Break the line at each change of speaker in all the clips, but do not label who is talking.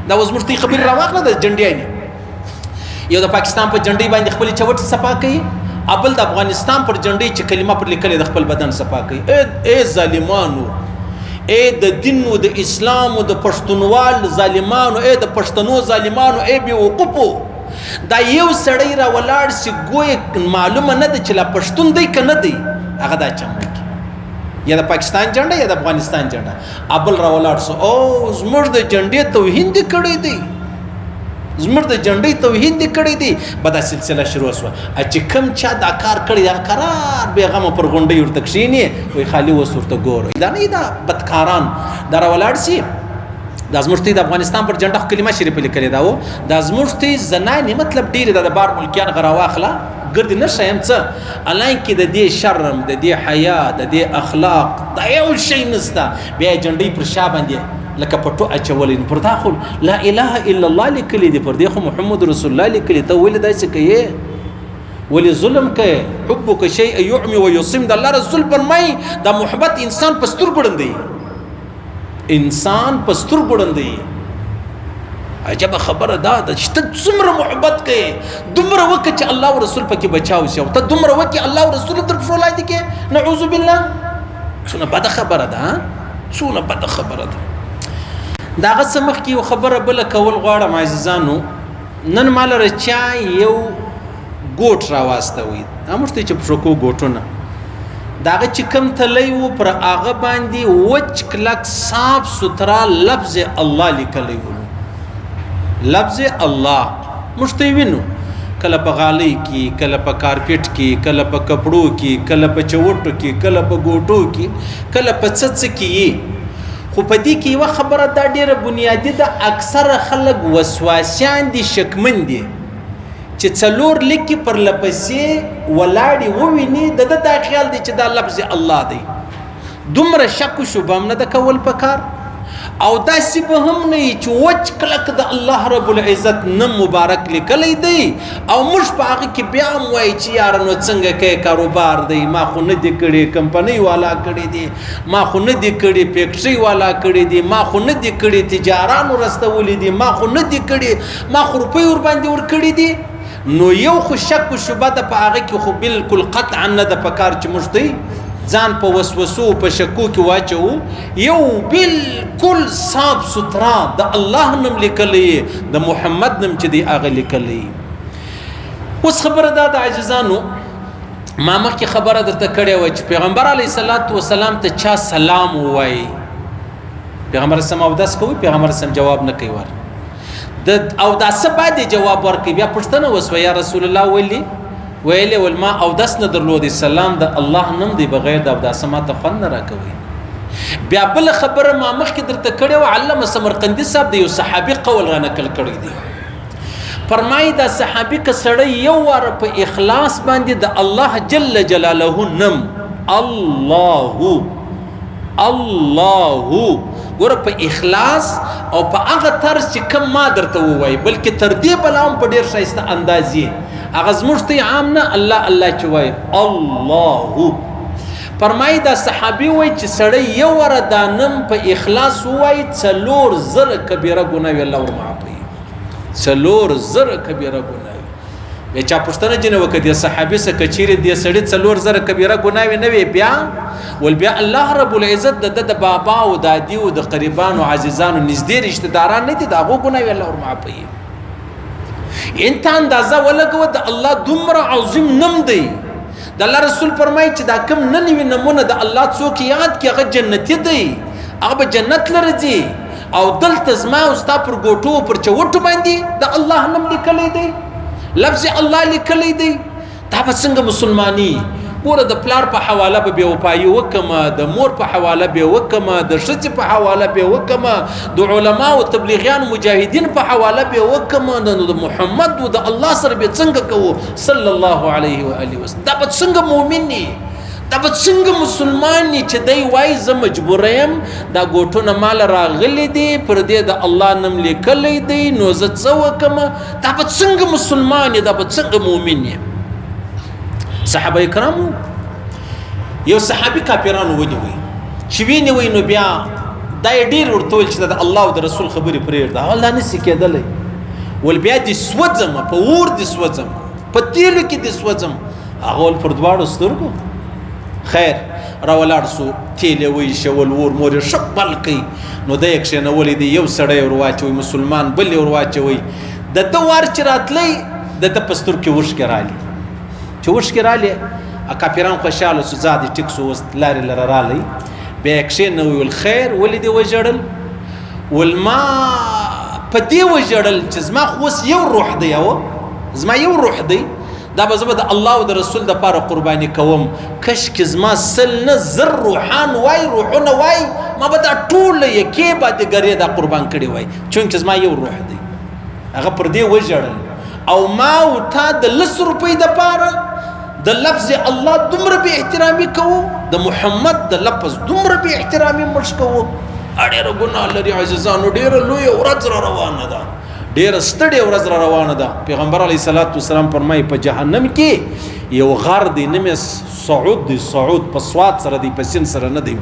دا اوس موږ ته خبرې راواخله د جنډیانې یو د پاکستان په جنډۍ باندې خپلې چوټې صفا کوي ابل د افغانستان پر جنډۍ چې کلمه پر لیکلې د خپل بدن صفا کوي ای ظالمانو ای د دین او د اسلام او د پښتونوال ظالمانو ای د پښتنو ظالمانو ای بې وقوفو دا یو سړی را ولاړ سي ګویا معلومه نه ده چې لا پښتون دی که نه دی هغه دا چمړي یا د پاکستان جنډه یا د افغانستان جنډه ابل را ولاړ سو او زموږ د جنډې توهین دې کړی دی زموږ د جنډۍ توهین دې کړی دی به دا سلسله شروع شوه چې کوم چا دا کار کړی دا قرار بېغمه پر غونډۍ ورته کښېني وایي خالي اوس ورته ګورئ دا نه دا بدکاران دا را ولاړ سي دا زموږ ته د افغانستان پر جنډه خو کلمه شریفه لیکلې دا و دا زموږ ته زنانې مطلب ډېرې دا د بار ملکیان غه راواخله ګردې نه ښیم څه الانکې د دې شرم د دې حیا د دې اخلاق دا یو شی نسته بیا یې جنډۍ پر شا باندې لکه پټو اچولې پر دا خو لا اله الا الله لیکلې دي پر دې خو محمد رسول الله لیکلې ته ولې داسې کوې ولې ظلم کوې حبک شیء یعمی ویصم د الله رسول فرمایي دا محبت انسان په سترګو ړندوي انسان په سترګو ړندوي عجبه خبره دا ده چې ته څومره محبت کوې دومره وکړه چې الله او رسول پکې بچاو شي او ته دومره وکړې الله او رسول تر پښو لاندې کې نعوذ بالله څونه بده خبره ده څونه بده خبره ده دا هغه څه مخکې یو خبره بله کول غواړم عزیزانو نن ماله چا یو ګوټ راواستوي موږ ته چې پښو ګوټونه د هغه چې کوم تلی و پر هغه باندې وچ کلک صاف سوتره لفظ الله لیکلی و لفظ الله موږ ته یې وینو کله په غالۍ کې کله په کارپېټ کې کله په کپړو کې کله په چوټو کې کله په ګوټو کې کله په څه څه کې یې خو په دې کې یوه خبره دا ډېره بنیادي ده اکثره خلک وسواسیان دي شکمن دي چې څلور لیکي پر لپسې ولاړې وویني د ده دا خیال دی چې دا لفظ الله دی دومره شک و شبه هم نه ده کول پکار او داسې به هم نه وي چې وچ کلک د الله رب العزت نم مبارک لیکلی دی او موږ په هغه کې بیا هم وایي چې یاره نو څنګه کوې کاروبار دی ما خو نه دي کړی کمپنۍ والا کړی دی ما خو نه دي کړی فیکټرۍ والا کړی دی ما خو نه دي کړی تجارانو رستولی دي ما خو نه دي کړی ما خو روپۍ ورباندې ورکړي دي نو یو خو شک و شبه ده په هغه کې خو بالکل قطعا نه ده پکار چې موږ ته ځان په وسوسو په شکو کې واچوو یو بالکل صاف سوتره د الله نوم لیکلی د محمد نوم چې دی هغه لیکلی اوس خبره دا د عاجزانو ما مخکې خبره درته کړې وه چې پیغمبر علیه صلات وسلام ته چا سلام ووایي پیغمبر اسلام اودس کوي پیغمبر اسلام جواب نه کوي ور د اوداسه باید جواب ورکوي بیا پوښتنه وسوه یا رسول الله ویلې ول ما اودس نه درلودی سلام د الله نوم دی بغیر د اوداسه ما ته خوند نه راکوي بیا بله خبره ما مخکې درته کړې وه علامه سمرقندي صاحب د یو صحابي قول را نقل کړی دی فرمایي دا صحابي که سړی یو واره په اخلاص باندې د الله جل جلاله نوم الله ګوره په اخلاص او په هغه طرز چې کوم ما درته ووایي بلکې تر دې بله هم په ډېر ښایسته انداز یې هغه زموږ ته عام نه الله الله چې وایي الله فرمایي دا صحابي وایي چې سړی یو واره دا نوم په اخلاص ووایي 4,000 کبیره ګناوې الله ورمعافوي 4,000 کبیره ګناوې بیا چا پوښتنه ځینې وکړه دې صحابي څه که چیرې دې سړي 4,000 کبیره ګناوې نه وي بیا بیا الله رب العزت د بابا او دادي او د قریبانو عزیزانو نږدې رشته داران نه دي د هغو ګناوې الله ورمعافوي انت اندازه ولګوه د الله دومره عظیم نوم دی د الله رسول فرمایي چې دا کوم نه نوي نومونه د الله څوک یاد کړي هغه جنتي دی هغه به جنت لره ځي او دلته زما او ستا پر ګوټو پر چوټو باندې د الله نوم لیکلی دی لفظ الله لیکلی دی دا به څنګه مسلماني ګوره د پلار په حواله به بېوفایي وکړمه د مور په حواله به وکړمه د ښځې په حواله به وکړمه د علماو تبلیغیانو مجاهدین په حواله به وکړمه نو د محمد و د الله سره به څنګه کوو صلی الله علیه و آله وسلم دا به څنګه مؤمن وي دا به څنګه مسلمان وي چې دی وایي زه مجبوره یم دا ګوټونه ماله راغلي دي پر دې د الله نوم لیکلی دی نو زه څه وکړمه دا به څنګه مسلمان وي دا به څنګه مؤمن وي صحابه کرامو یو صحابي کافرانو ونیوي چې وینیوي نو بیا دا یې ډېر ورته ویل چې د الله او د رسول خبرې پرېږده هغه دا نسي کېدلی ول بیا دې سوځم په اور دې سوځم په تیلو کې دې سوځم هغه ول پر دواړو سترګو خیر راولاړ سو تیل یې وایشول اور مور یې ښه بل کوي نو دی یې کښېنولی دی یو سړی یې ور واچوي مسلمان بل یې ور واچوي د ده وار چې راتلی د ده په سترګو کې اوښکې رالي چې اوښکې رالې کافران خوشحاله سو ځا دې ټیک سو اوس لارې لره رالی بیا یې کښېنوي ول خیر ولې دې وژړل ول ما په دې وژړل چې زما خو اوس یو روح دی زما یو روح دی دا به زه به د الله او د رسول دپاره قرباني کوم کشکې زما سل نه زر روحان وای روحونه وای ما به دا ټوله یکې بادګرې دا قربان کړې وای چونکې زما یو روح دی هغه پر دې وژړل او ما او تا د 10 روپۍ دپاره د لفظ الله دومره بې احترامي کوو د محمد د لفظ دومره بې احترامي موږ کوو ډېره ګناه لري عزیزانو ډېره لویه ورځ را روانه ده ډېره ستړې ورځ را روانه ده پیغمبر علیه صلات وسلام فرمایي په جهنم کې یو غر دی نوم یې صعود دی صعود په سواد سره دی په سین سره نه دی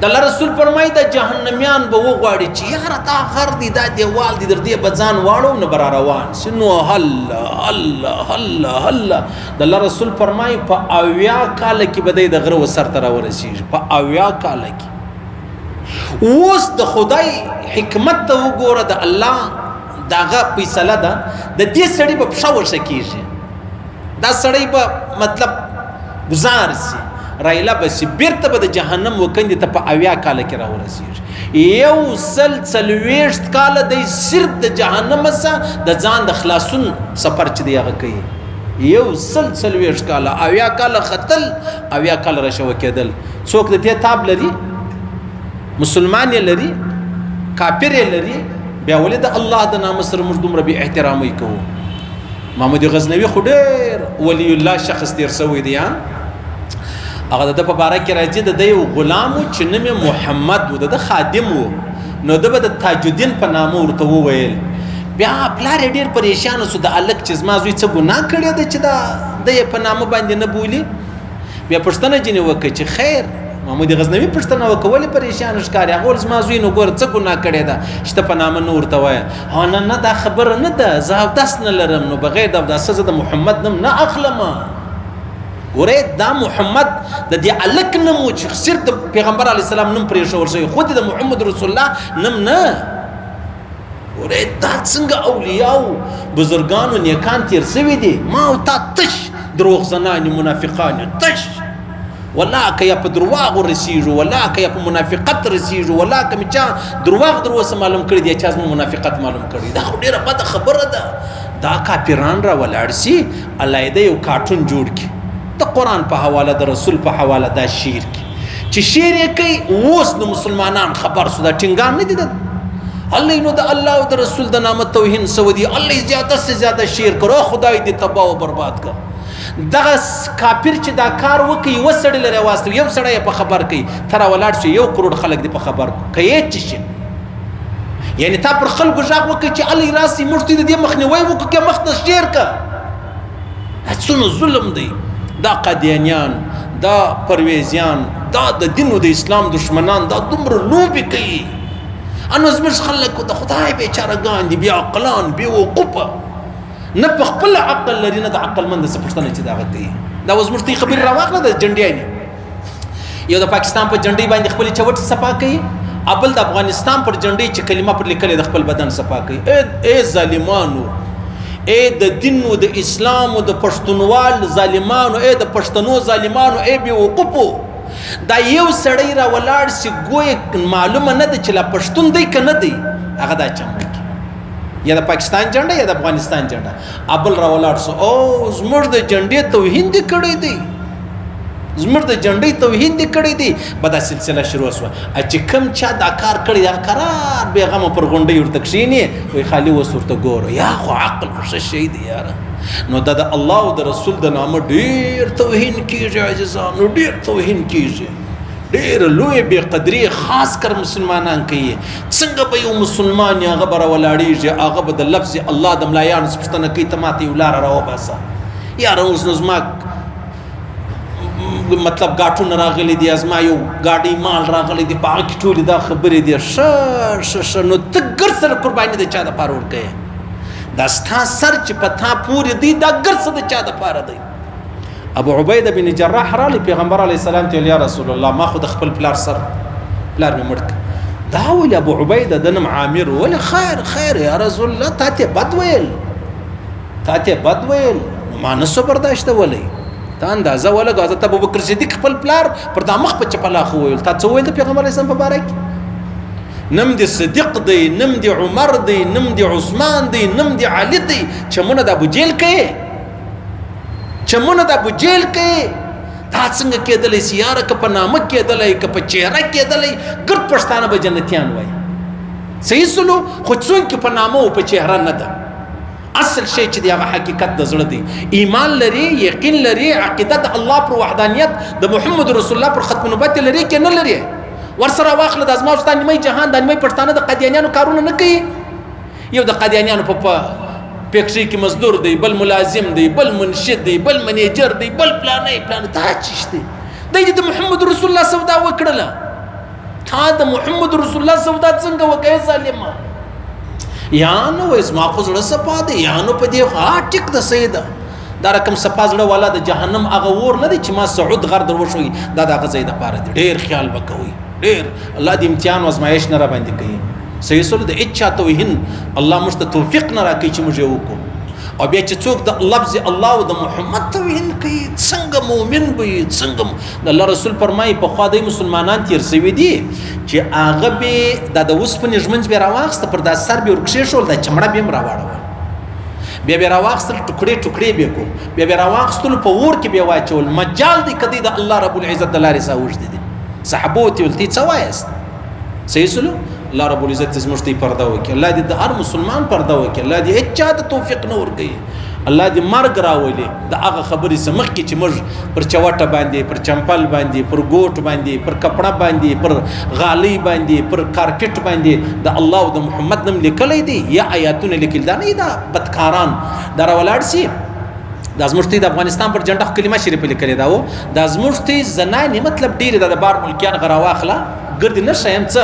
د الله رسول فرمایي د جهنمیان به وغواړي چې یاره دا غر دی دا دیوال دی در دې به ځان واړو نه به را روان شي نو هله هله هله هله د الله رسول فرمایي په 80 کاله کې به دی د غره و سر ته راورسېږي په 80 کاله کې اوس د خدای حکمت ته وګوره د الله دغه فیصله ده د دې سړي به پښه ورشه کېږي دا سړی به مطلب ګزار سي رایله به سي بیرته به د جهنم وکندې ته په 80 کاله کې راورسېږي 140 کاله دی صرف د جهنم څخه د ځان د خلاصون سفر چې دی هغه کوي 140 کاله 80 کاله ختل 80 کاله راشوه کېدل څوک د دې تاب لري مسلمان یې لري کافر یې لري بیا ولې د الله د نام سره موږ دومره بې احترامي کوو محمود غزنوي خو ډېر ولی الله شخص تېر سوی دی هغه د ده په باره کې راځي د ده یو غلام و چې نوم یې محمد و د ده خادم و نو ده به د تاج الدین په نامه ورته وویل بیا پلار یې ډېر پریشان سو د هلک چې زما زوی څه ګناه کړې ده چې د یې په نامه باندې نه بولي بیا پوښتنه ځینې وکړه چې خیر محمود غزنوي پوښتنه وکړه ولې پریشان ښکاري هغه ویل زما زوی نو ګوره څه ګناه کړې ده چې ته په نامه نه ورته وایه نه نه دا خبره نه ده زه اودس نه لرم نو بغیر د اوداسه زه د محمد نوم نه اخلمه ګورئ دا محمد د دې هلک نوم و چې صرف د پیغمبر علیه السلام نوم پرېښول شوی خو د محمد رسول الله نوم نه ګورئ دا څنګه اولیاو بزرګانو نیکان تېر سوي دي ما او تا تش دروغزنان منافقان تش والله که یا په درواغو رسیږو والله که یا په منافقت رسیږو والله که مې چا درواغ در اوسه معلوم کړي دي چا زما منافقت معلوم کړي دا خو ډېره بده خبره ده دا کافران را ولاړ سي الله یې د یو کارټون جوړ کړي د قرآن په حواله د رسول په حواله دا شعر کړي چې شعر یې کوي اوس د مسلمانان خبر سو دا ټینګان نه دي د الله نو د الله او د رسول د نامه توهین سو دي الله زیاده سے زیاده شعر کړو خدای دې تباہ او برباد کړ دغه کافر چې دا کار وکړي یو سړی لري واستو یو سړی په خبر کوي تر ولاړ شي 1 کروڑ خلک دی په خبر کوي چې شي یعنی تا پر خلکو ژغ وکړي چې علي راسي مرتي د مخنیوي وکړي مخ ته شیر کا څونه ظلم دی دا قادیانیان دا پرویزیان دا د دین او د اسلام دشمنان دا دومره لوبي کوي انو زموږ خلک د خدای بیچارهګان دي بیا عقلان بیا وقوفه نه په خپل عقل لري نه د عقل مند څه پوښتنه چې دا کوي دا اوس موږ ته خبر راواخله د جنډیانې یو د پاکستان په جنډۍ باندې خپل چوټ صفا کوي ابل د افغانستان پر جنډۍ چې کلمه پر لیکل د خپل بدن صفا کوي اے ظالمانو اے د دین او د اسلام او د پښتونوال ظالمانو اے د پښتنو ظالمانو اے بي وقوفو دا یو سړی را ولاړ سي ګوي معلومه نه ده چې لا پښتون دی کنه دی هغه دا چمړي یا د پاکستان جنډه یا د افغانستان جنډه ابل را ولاړ سو او زموږ د جنډې توهین دي کړی دی زموږ د جنډې توهین دي کړی دی به دا سلسله شروع شوه چې کوم چا دا کار کړی دا قرار بېغمه پر غونډۍ ورته کښېني وایي خالي اوس ورته ګوره یا خو عقل خو ښه شی دی یاره نو دا د الله او د رسول د نامه ډېر توهین کېږي عزیزانو ډېر توهین کېږي ډېر لوی بې قدري خاص کر مسلمانان کوي څنګه به یو مسلمان هغه به راولاړېږي هغه به د لفظ الله د ملایانو څه پوښتنه کوي ته ماته یو لاره راوباسه یاره اوس نو زما مطلب ګاټونه راغلي دي ازما یو ګاډي مال راغلی دی په هغه کې ټولې دا خبرې دي ښه نو ته ګر سره قرباني د چا دپاره ورکوې دا ستا سر چې په تا پورې دی دا ګر څه د چا دپاره دی ابو عبیده بن جراح رالی پیغمبر علیه السلام ته یا رسول الله ما خو د خپل پلار سر پلار مې مړ کړ دا ولې ابو عبیده د نوم عامر ولې خیر یا رسول الله تا ته بد ویل ما نه څه برداشته ولی تا اندازه ولګه حضرت ابوبکر صدیق خپل پلار پر دا مخ په چپلا خو ویل تا څه ویل د پیغمبر اسلام په باره کې نم دی صدیق دی نم دی عمر دی نم دی عثمان دی نم دی علی دی چمونه د ابو جیل کې تا څنګه کېدلی سي یاره که په نامه کېدلی که په چهره کېدلی ګرد پښتانه به جنتیان وای صحیح سلو خو څوک په نامه او په چهره نه ده اصل شی چې دی هغه حقیقت د زړه دی ایمان لري یقین لري عقیده د الله پر وحدانیت د محمد رسول الله پر ختم نبوت لري کې نه لري ورسره واخله د ازما واستان نیمه جهان د نیمه پښتانه د قادیانیانو کارونه نه کوي یو د قادیانیانو په فیکټری کې مزدور دی بل ملازم دی بل منشد دی بل منیجر دی بل پلان تا چشته دی د محمد رسول الله سودا وکړه تا د محمد رسول الله سودا څنګه وکړې ظالما یا نو اسما خو زړه صفا دی یا نو په دې ټیک د سیده دا رقم صفا زړه والا د جهنم هغه ور نه دی چې ما سعود غر دروښوي دا د غزې د پاره دی ډیر خیال وکوي ډیر الله دې امتحان او ازمایش نه را باندې کوي صحیح سره د اچا توهین الله مست توفیق نه راکړي چې موږ یې وکړو او بیا چې څوک د لفظ الله او د محمد توهین کوي څنګه مؤمن وي څنګه الله رسول فرمایي په خوا د مسلمانان تیر سوي دي چې هغه به د وسپنې ژمنځ به راواخسته پر د سر به ورکښې شول د چمړه به هم راواړول بیا به راواخستل ټوکړې به کو بیا به راواخستل په اور کې به واچول مجال دی کدی د الله رب العزت د لارې ساوجد دي صحابوتي ولتي څه وایست صحیح سلو الله رب العزت زموږ ته پرده وکړي الله دې د هر مسلمان پرده وکړي الله دې هیڅ چا ته توفیق نه ورکړي الله دې مرګ راولي د هغه خبرې سمخ کې چې موږ پر چوټه باندې پر چمپل باندې پر ګوټ باندې پر کپڑا باندې پر غالي باندې پر کارپټ باندې د الله او د محمد نوم لیکلی دی یا آیاتونه لیکل دا نه دا بدکاران دا راولاړ سي د ازمشتي د افغانستان پر جنډه کلمه شریف لیکل دا و د ازمشتي زنانې مطلب ډیر د بار ملکیان غراواخله ګرد نشه يم څه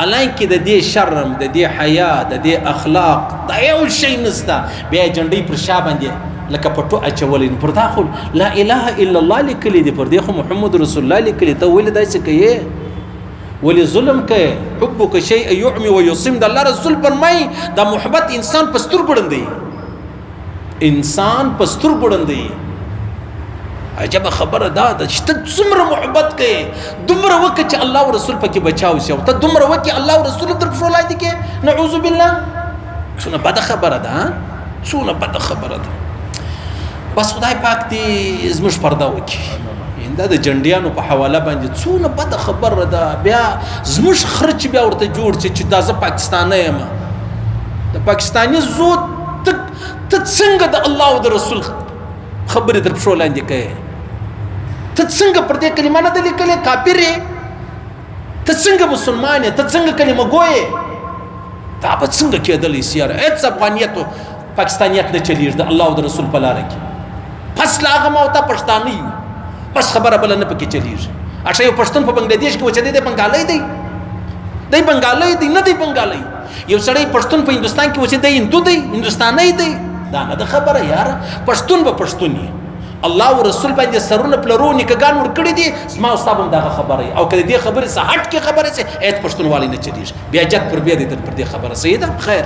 الای کې د دې شرم د دې حیا د دې اخلاق دا یو شی نسته بیا جنډي پر شا باندې لکه پټو اچولین پر دا خو لا اله الا الله لیکلی دی پر دې خو محمد رسول الله لیکلی ته ولې داسې کوي ولې ظلم کوي حبک شیء يعمي ويصم د الله رسول فرمای دا محبت انسان پستر ګړندې عجب خبره دا چې ته څومره محبت کوي دومره وکړه چې الله او رسول پکې بچاو شي ته دومره وکړه الله او رسول تر څو لای دي کې نعوذ بالله څونه بد خبره ده بس خدای پاک دې زموږ پرده وکړي دا د جنډیانو په حواله باندې څونه بد خبره ده بیا زموږ خرچ بیا ورته جوړ چې دا زه پاکستانی یم د پاکستاني زو ته څنګه د الله او د رسول خبرې در پښو لاندې کوي ته څنګه پر دې کلمه نه ده لیکلې کافر یې ته څنګه مسلمان یې ته څنګه کلمه ګوی یې دا به څنګه کېدلی سي یاره هېڅ افغانیت او پاکستانیت نه چلېږي د الله او د رسول په لاره کې پس له هغه ما او تا پښتانه یو بس خبره بله نه پکې چلېږي اچھا یو پښتون په بنګلادیش کې و چې دی بنګالی دی نه دی بنګالی یو سړی پښتون په هندوستان کې و چې دی هندو دی هندوستانی دی دا نه ده خبره یاره پښتون به پښتون یې الله او رسول باندې سرونه پلرو نکګان ورکړي دي زما او ستا به هم دغه خبره او که د دې خبرې څه هټ کې خبرې څه هېڅ پښتونوالي نه چلېږي بیا جد پر بیا دی پر دې خبره صحیح ده خیر